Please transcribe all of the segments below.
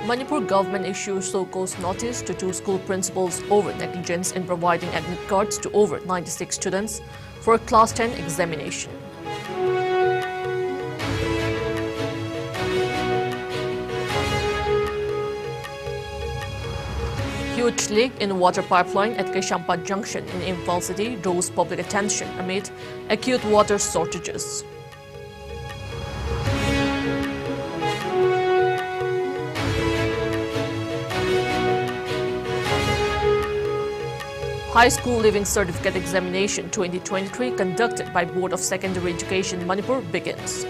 Manipur government issues so-called notice to 2 school principals over negligence in providing admit cards to over 96 students for Class 10 examination. Huge leak in water pipeline at Keshampa Junction in Imphal City draws public attention amid acute water shortages. High School Living Certificate Examination 2023 conducted by Board of Secondary Education Manipur begins.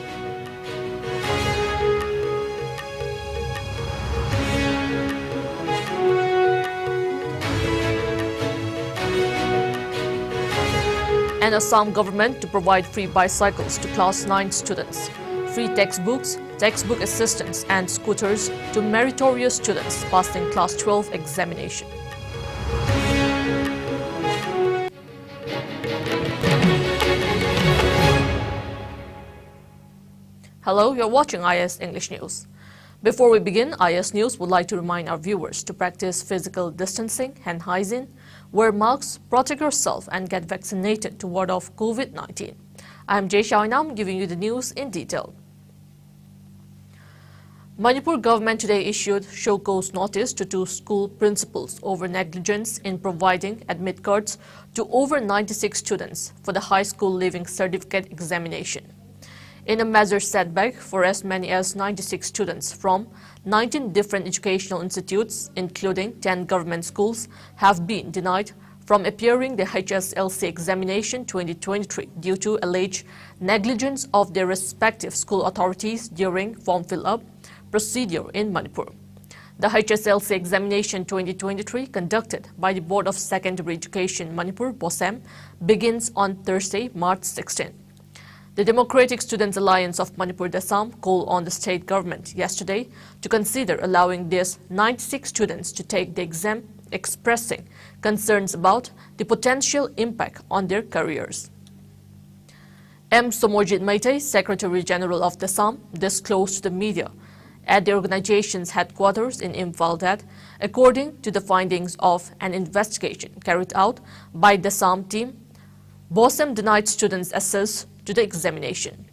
And Assam government to provide free bicycles to Class 9 students, free textbooks, textbook assistance and scooters to meritorious students passing Class 12 examination. Hello, you're watching IS English News. Before we begin, IS News would like to remind our viewers to practice physical distancing, hand hygiene, wear masks, protect yourself and get vaccinated to ward off COVID-19. I'm Jay Shainam giving you the news in detail. Manipur government today issued show cause notice to 2 school principals over negligence in providing admit cards to over 96 students for the high school living certificate examination. In a major setback for as many as 96 students from 19 different educational institutes, including 10 government schools, have been denied from appearing the HSLC examination 2023 due to alleged negligence of their respective school authorities during form fill-up procedure in Manipur. The HSLC examination 2023 conducted by the Board of Secondary Education Manipur (BOSEM) begins on Thursday, March 16. The Democratic Students Alliance of Manipur Assam called on the state government yesterday to consider allowing these 96 students to take the exam, expressing concerns about the potential impact on their careers. M. Somojit Meitei, Secretary General of the Assam, disclosed to the media at the organization's headquarters in Imphal that, according to the findings of an investigation carried out by the Assam team, BOSEM denied students access to the examination.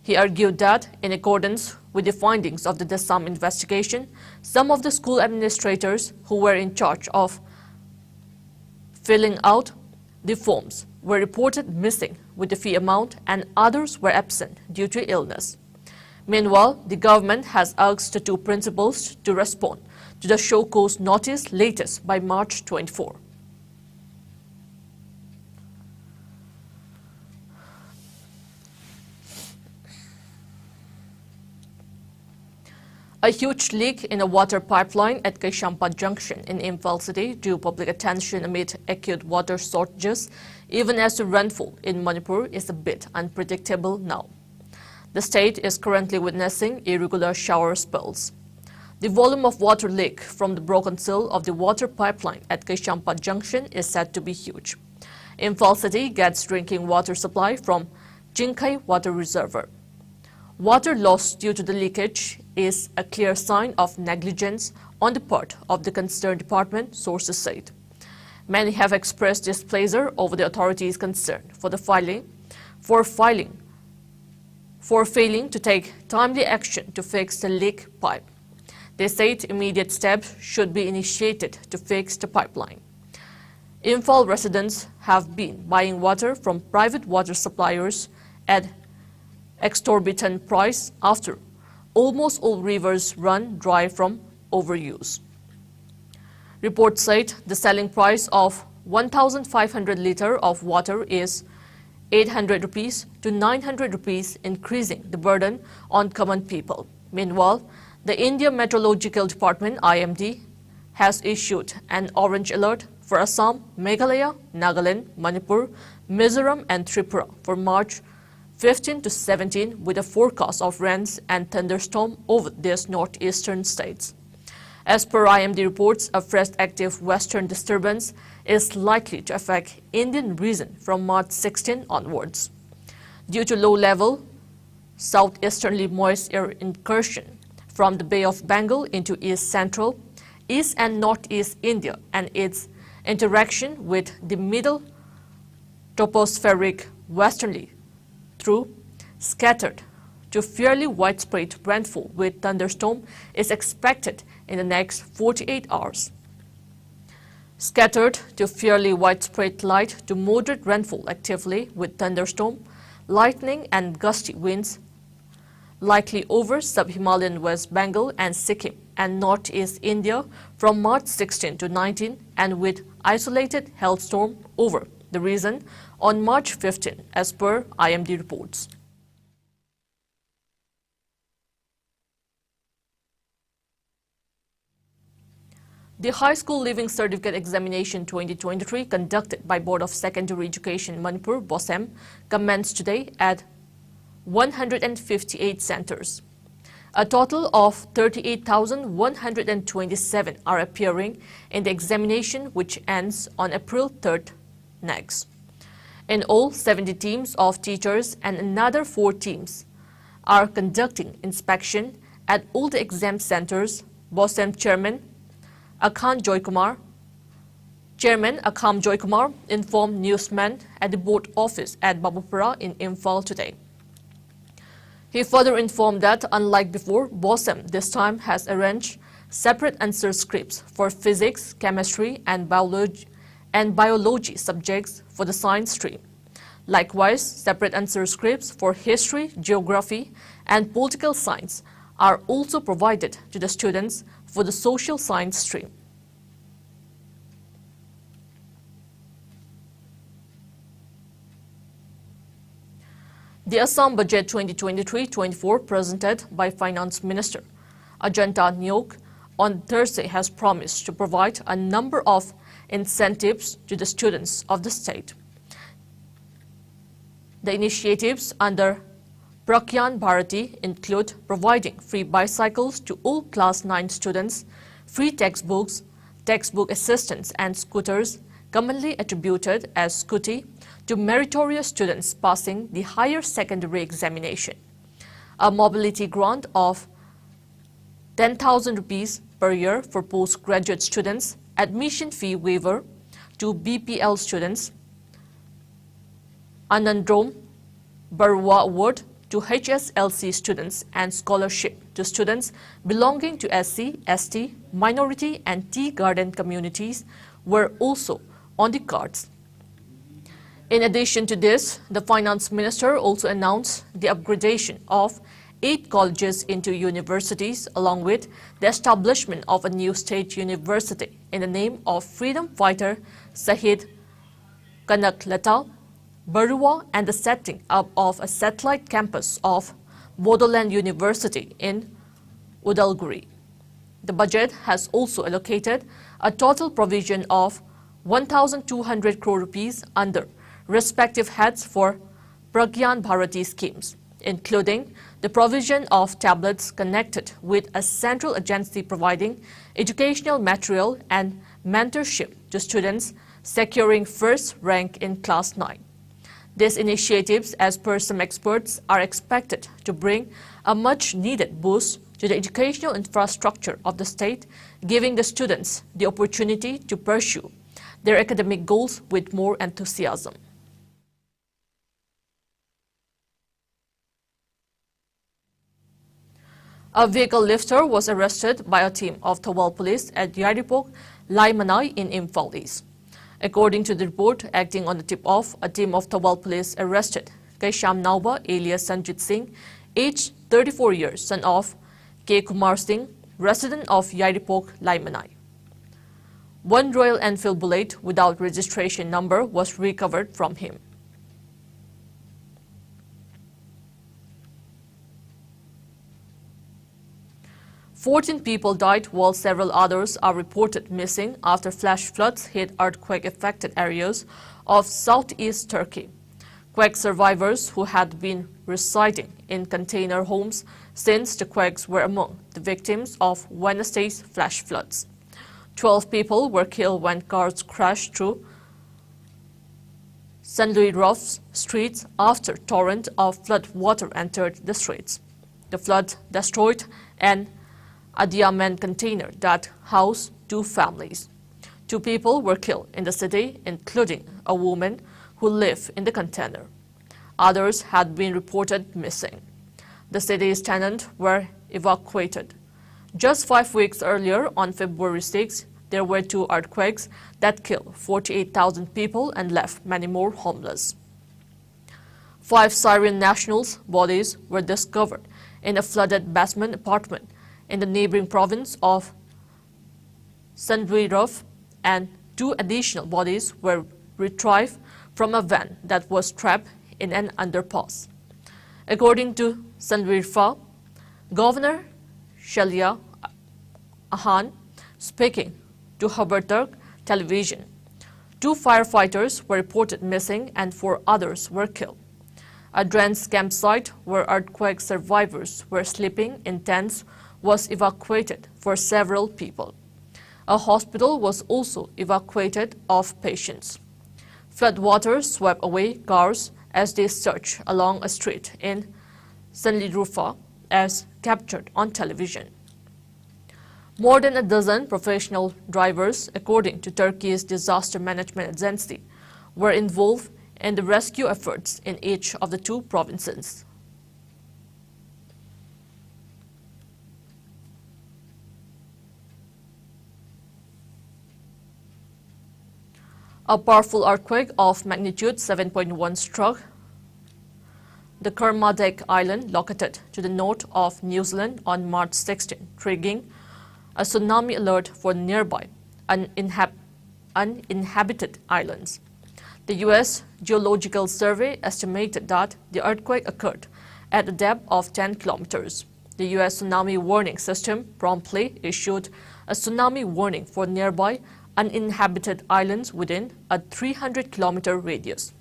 He argued that, in accordance with the findings of the Assam investigation, some of the school administrators who were in charge of filling out the forms were reported missing with the fee amount and others were absent due to illness. Meanwhile, the government has asked the 2 principals to respond to the show cause notice latest by March 24. A huge leak in a water pipeline at Keshampa Junction in Imphal City drew public attention amid acute water shortages, even as the rainfall in Manipur is a bit unpredictable now. The state is currently witnessing irregular shower spells. The volume of water leak from the broken seal of the water pipeline at Keshampa Junction is said to be huge. Imphal City gets drinking water supply from Jinkai Water Reservoir. Water loss due to the leakage is a clear sign of negligence on the part of the concerned department, sources said. Many have expressed displeasure over the authorities' concern for failing to take timely action to fix the leak pipe. They said immediate steps should be initiated to fix the pipeline. Imphal residents have been buying water from private water suppliers at exorbitant price after almost all rivers run dry from overuse. Reports said the selling price of 1,500 litre of water is 800 rupees to 900 rupees, increasing the burden on common people. Meanwhile, the India Meteorological Department (IMD) has issued an orange alert for Assam, Meghalaya, Nagaland, Manipur, Mizoram and Tripura for March 15 to 17 with a forecast of rains and thunderstorm over these northeastern states. As per IMD reports, a fresh active western disturbance is likely to affect Indian region from March 16 onwards. due to low-level southeasterly moist air incursion from the Bay of Bengal into East Central, East and Northeast India and its interaction with the middle tropospheric westerly through scattered to fairly widespread rainfall with thunderstorm is expected in the next 48 hours. Scattered to fairly widespread light to moderate rainfall actively with thunderstorm, lightning and gusty winds likely over sub-Himalayan West Bengal and Sikkim and Northeast India from March 16 to 19 and with isolated hailstorm over the region on March 15 as per IMD reports. The High School Living Certificate Examination 2023 conducted by Board of Secondary Education Manipur BOSEM commenced today at 158 centers. A total of 38,127 are appearing in the examination, which ends on April 3rd next. In all, 70 teams of teachers and another 4 teams are conducting inspection at all the exam centers. BOSEM Chairman Akhan Joykumar informed newsmen at the board office at Babupura in Imphal today. He further informed that, unlike before, BOSEM this time has arranged separate answer scripts for physics, chemistry, and biology subjects for the science stream. Likewise, separate answer scripts for history, geography, and political science are also provided to the students for the social science stream. The Assam Budget 2023-24 presented by Finance Minister Ajanta Nyok on Thursday has promised to provide a number of incentives to the students of the state. The initiatives under Pragyan Bharati include providing free bicycles to all Class 9 students, free textbooks, textbook assistants and scooters, commonly attributed as scooty, to meritorious students passing the higher secondary examination, a mobility grant of 10,000 rupees per year for postgraduate students, admission fee waiver to BPL students, Anandrom Barua Award to HSLC students, and scholarship to students belonging to SC, ST, minority and tea garden communities were also on the cards. In addition to this, the Finance Minister also announced the upgradation of 8 colleges into universities, along with the establishment of a new state university in the name of freedom fighter Shahid Kanaklata Barua and the setting up of a satellite campus of Bodoland University in Udalguri. The budget has also allocated a total provision of 1,200 crore rupees under respective heads for Pragyan Bharati schemes, including the provision of tablets connected with a central agency providing educational material and mentorship to students securing first rank in Class 9. These initiatives, as per some experts, are expected to bring a much-needed boost to the educational infrastructure of the state, giving the students the opportunity to pursue their academic goals with more enthusiasm. A vehicle lifter was arrested by a team of Thawal police at Yaripok, Laimanai in Imphal East. According to the report, acting on the tip-off, a team of Thawal police arrested Kaisham Nauba alias Sanjit Singh, aged 34 years, son of K. Kumar Singh, resident of Yaripok, Laimanai. One Royal Enfield bullet without registration number was recovered from him. Fourteen people died while several others are reported missing after flash floods hit earthquake-affected areas of southeast Turkey. Quake survivors who had been residing in container homes since the quakes were among the victims of Wednesday's flash floods. 12 people were killed when cars crashed through St. Louis Rough's streets after torrent of flood water entered the streets. The flood destroyed an Adiaman container that housed 2 families. 2 people were killed in the city, including a woman who lived in the container. Others had been reported missing. The city's tenants were evacuated. Just 5 weeks earlier, on February 6, there were 2 earthquakes that killed 48,000 people and left many more homeless. 5 Syrian nationals' bodies were discovered in a flooded basement apartment in the neighboring province of St. Louis Rough, and 2 additional bodies were retrieved from a van that was trapped in an underpass. According to St. Louis Rough, Governor Shalia Ahan, speaking to Haberturk television, 2 firefighters were reported missing and 4 others were killed. A drenched campsite where earthquake survivors were sleeping in tents was evacuated for several people. A hospital was also evacuated of patients. Floodwater swept away cars as they searched along a street in Sanlirufa, as captured on television. More than a dozen professional drivers, according to Turkey's disaster management agency, were involved in the rescue efforts in each of the 2 provinces. A powerful earthquake of magnitude 7.1 struck the Kermadec Island, located to the north of New Zealand, on March 16, triggering a tsunami alert for nearby uninhabited islands. The U.S. Geological Survey estimated that the earthquake occurred at a depth of 10 kilometers. The U.S. Tsunami Warning System promptly issued a tsunami warning for nearby uninhabited islands within a 300-kilometer radius.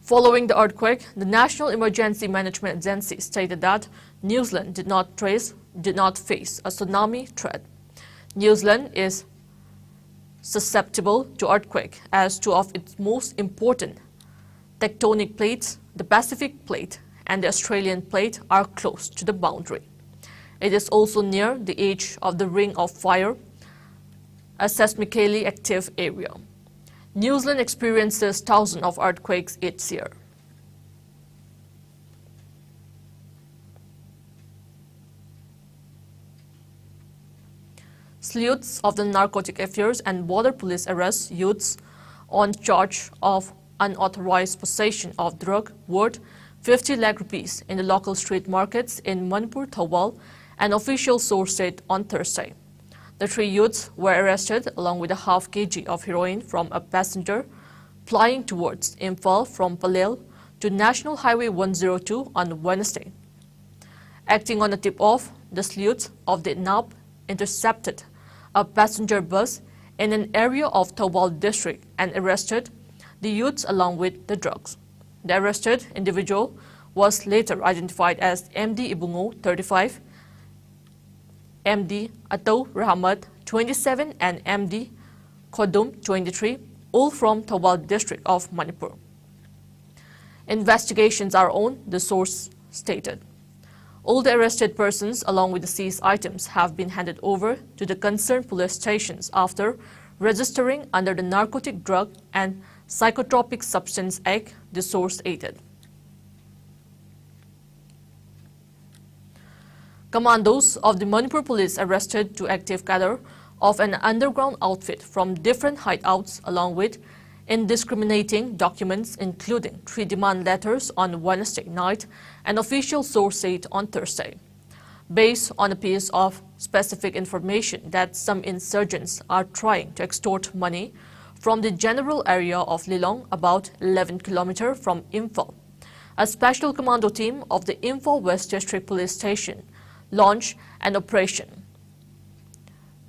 Following the earthquake, the National Emergency Management Agency stated that New Zealand did not face a tsunami threat. New Zealand is susceptible to earthquake as 2 of its most important tectonic plates, the Pacific Plate and the Australian Plate, are close to the boundary. It is also near the edge of the Ring of Fire, a seismically active area. New Zealand experiences thousands of earthquakes each year. Sleuths of the Narcotic Affairs and Border Police arrest youths on charge of unauthorized possession of drug worth 50 lakh rupees in the local street markets in Manipur, Thawal, an official source said on Thursday. The 3 youths were arrested along with a half kg of heroin from a passenger flying towards Imphal from Palel to National Highway 102 on Wednesday. Acting on a tip-off, the sleuths of the NAP intercepted a passenger bus in an area of Thawal district and arrested the youths along with the drugs. The arrested individual was later identified as MD Ibungo, 35, MD Atau Rahmat, 27, and MD Khodum, 23, all from Thawal district of Manipur. Investigations are on, the source stated. All the arrested persons along with the seized items have been handed over to the concerned police stations after registering under the Narcotic Drug and Psychotropic Substance Act, the source added. Commandos of the Manipur police arrested 2 active cadre of an underground outfit from different hideouts along with indiscriminating documents, including 3 demand letters on Wednesday night, an official source said on Thursday. Based on a piece of specific information that some insurgents are trying to extort money from the general area of Lilong, about 11 kilometers from Imphal, a special commando team of the Imphal West District Police Station launched an operation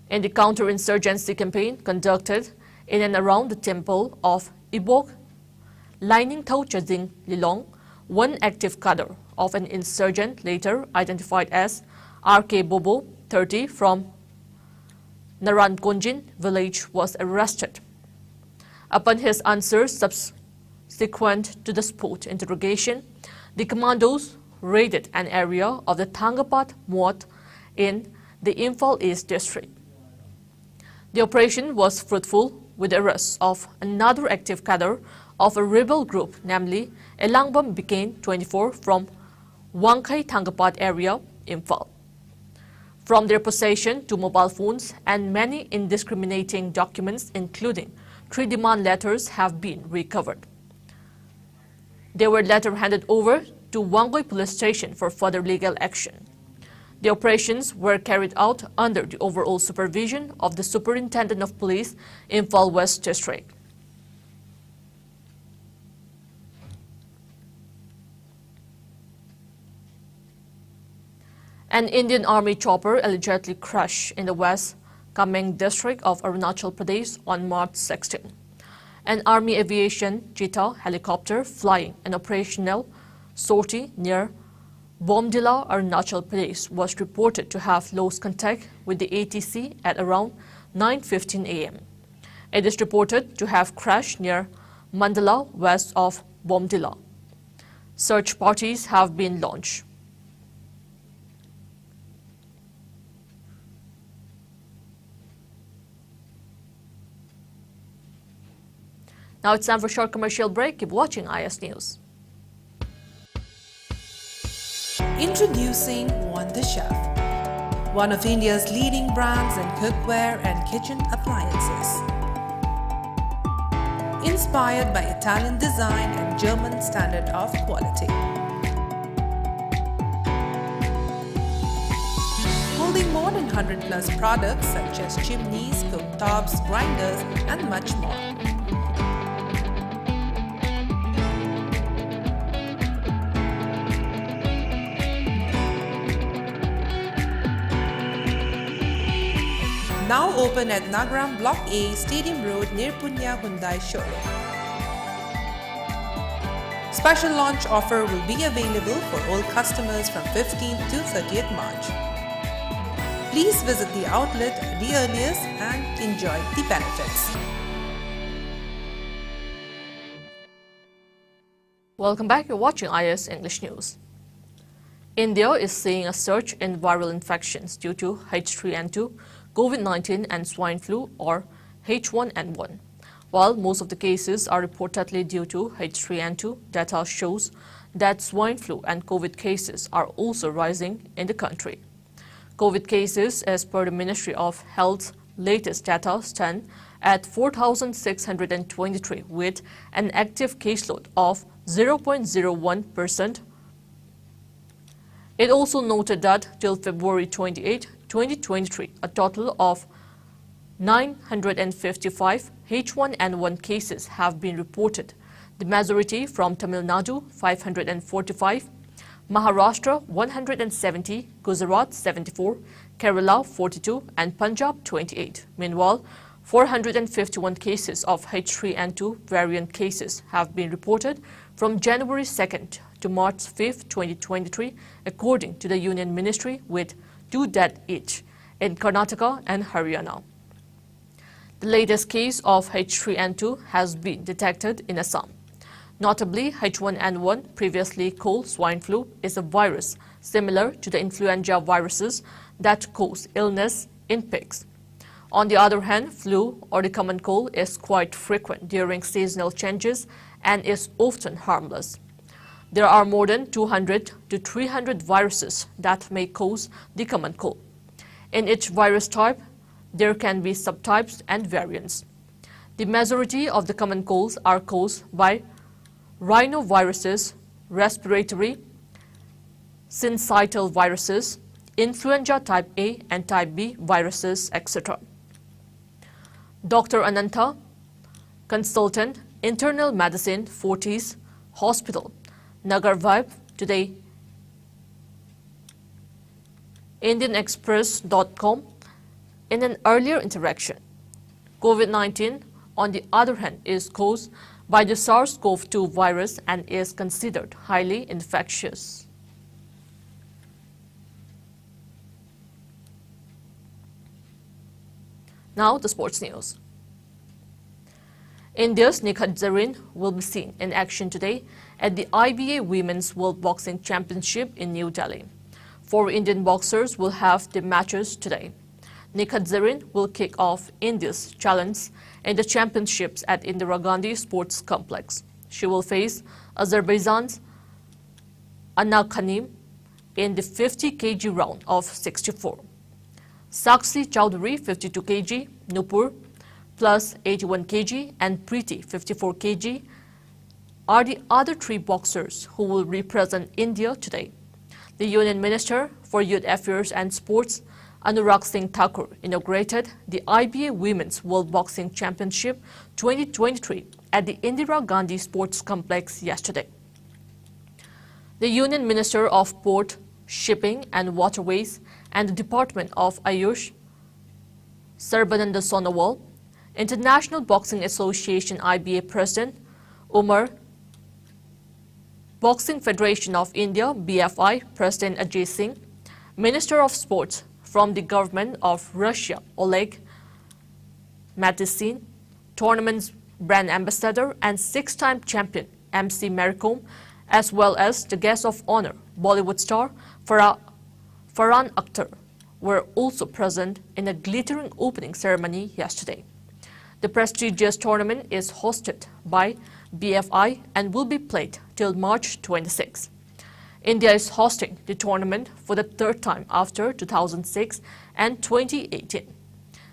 in the counter-insurgency campaign conducted in and around the temple of Ibok, lining Thau Chading Lilong. 1 active cadre of an insurgent, later identified as RK Bobo, 30, from Narankonjin village, was arrested. Upon his answers subsequent to the spot interrogation, the commandos raided an area of the Thangapat Muat in the Imphal East district. The operation was fruitful with the arrest of another active cadre of a rebel group, namely Elangbam Bikain 24 from Wangkai Thangapat area, Imphal. From their possession, 2 mobile phones and many indiscriminating documents, including 3 demand letters, have been recovered. They were later handed over to Wangoi police station for further legal action. The operations were carried out under the overall supervision of the Superintendent of Police, Imphal West District. An Indian Army chopper allegedly crashed in the West Kameng district of Arunachal Pradesh on March 16. An Army Aviation Cheetah helicopter flying an operational sortie near Bomdila, Arunachal Pradesh was reported to have lost contact with the ATC at around 9:15 a.m. It is reported to have crashed near Mandala, west of Bomdila. Search parties have been launched. Now it's time for a short commercial break. Keep watching IS News. Introducing Wonder Chef, one of India's leading brands in cookware and kitchen appliances. Inspired by Italian design and German standard of quality. Holding more than 100 plus products such as chimneys, cooktops, grinders, and much more. Now open at Nagram Block A, Stadium Road near Punya Hyundai showroom. Special launch offer will be available for all customers from 15th to 30th March. Please visit the outlet at the earliest and enjoy the benefits. Welcome back. You're watching IS English News. India is seeing a surge in viral infections due to H3N2, COVID-19 and swine flu, or H1N1. While most of the cases are reportedly due to H3N2, data shows that swine flu and COVID cases are also rising in the country. COVID cases, as per the Ministry of Health's latest data, stand at 4,623 with an active caseload of 0.01%. It also noted that till February 28, 2023, a total of 955 H1N1 cases have been reported, the majority from Tamil Nadu 545, Maharashtra 170, Gujarat 74, Kerala 42 and Punjab 28. Meanwhile, 451 cases of H3N2 variant cases have been reported from January 2nd to March 5th, 2023, according to the Union Ministry, with 2 dead each in Karnataka and Haryana. The latest case of H3N2 has been detected in Assam. Notably, H1N1, previously called swine flu, is a virus similar to the influenza viruses that cause illness in pigs. On the other hand, flu, or the common cold, is quite frequent during seasonal changes and is often harmless. There are more than 200 to 300 viruses that may cause the common cold. In each virus type, there can be subtypes and variants. The majority of the common colds are caused by rhinoviruses, respiratory syncytial viruses, influenza type A and type B viruses, etc. Dr. Ananta, consultant, internal medicine, Fortis Hospital, Nagarvibe, today IndianExpress.com, in an earlier interaction. COVID-19, on the other hand, is caused by the SARS-CoV-2 virus and is considered highly infectious. Now, the sports news. India's Nikhat Zareen will be seen in action today at the IBA Women's World Boxing Championship in New Delhi. 4 Indian boxers will have their matches today. Nikhat Zareen will kick off India's challenge in the championships at Indira Gandhi Sports Complex. She will face Azerbaijan's Anna Khanim in the 50 kg round of 64. Sakshi Chowdhury, 52 kg, Nupur, plus 81 kg, and Preeti, 54 kg, are the other 3 boxers who will represent India today. The Union Minister for Youth Affairs and Sports, Anurag Singh Thakur, inaugurated the IBA Women's World Boxing Championship 2023 at the Indira Gandhi Sports Complex yesterday. The Union Minister of Port, Shipping and Waterways and the Department of Ayush, Sarbananda Sonowal, International Boxing Association IBA President, Umar, Boxing Federation of India BFI President Ajay Singh, Minister of Sports from the Government of Russia Oleg Matysyn, tournament's brand ambassador and 6-time champion MC Maricom, as well as the guest of honor, Bollywood star Farhan Akhtar, were also present in a glittering opening ceremony yesterday. The prestigious tournament is hosted by BFI and will be played till March 26. India is hosting the tournament for the 3rd time after 2006 and 2018.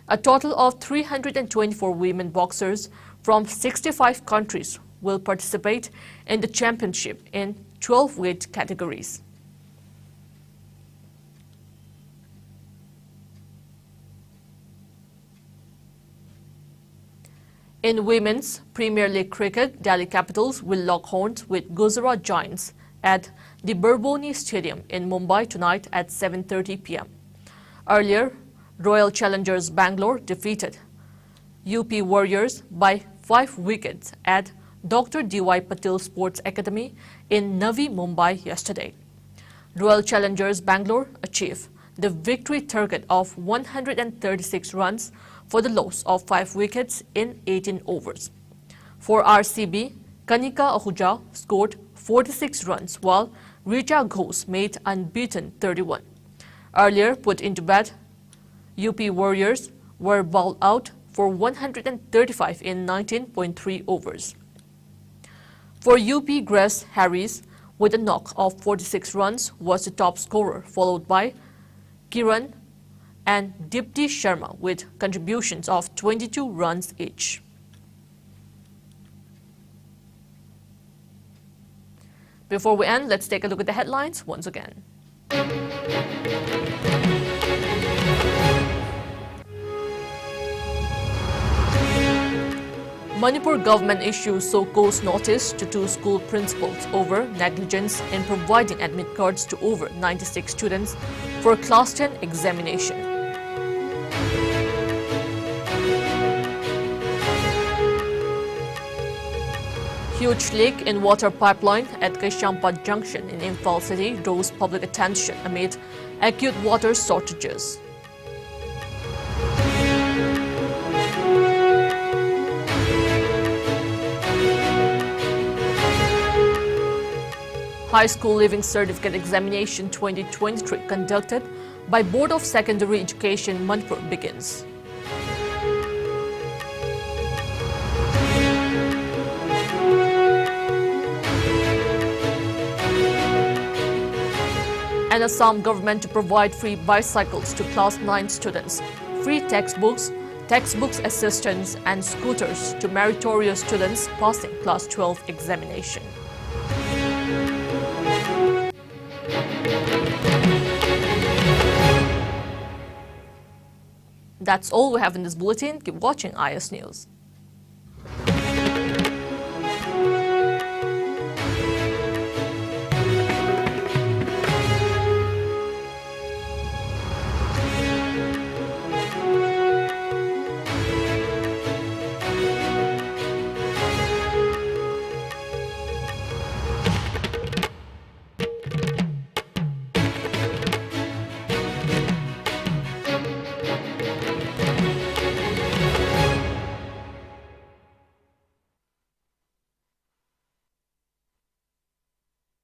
A total of 324 women boxers from 65 countries will participate in the championship in 12 weight categories. In Women's Premier League cricket, Delhi Capitals will lock horns with Gujarat Giants at the Bourboni Stadium in Mumbai tonight at 7:30 p.m. Earlier, Royal Challengers Bangalore defeated UP Warriors by 5 wickets at Dr. D.Y. Patil Sports Academy in Navi Mumbai yesterday. Royal Challengers Bangalore achieved the victory target of 136 runs for the loss of 5 wickets in 18 overs. For RCB, Kanika Ahuja scored 46 runs while Richa Ghosh made unbeaten 31. Earlier put into bed, UP Warriors were bowled out for 135 in 19.3 overs. For UP, Grace Harris, with a knock of 46 runs, was the top scorer, followed by Kiran and Dipti Sharma with contributions of 22 runs each. Before we end, let's take a look at the headlines once again. Manipur government issues so-called notice to 2 school principals over negligence in providing admit cards to over 96 students for Class 10 examination. Huge leak in water pipeline at Kaishampa Junction in Imphal City draws public attention amid acute water shortages. High School Leaving Certificate Examination 2023 conducted by Board of Secondary Education Manipur begins. And Assam government to provide free bicycles to Class 9 students, free textbooks, assistance and scooters to meritorious students passing Class 12 examination. That's all we have in this bulletin. Keep watching IS News.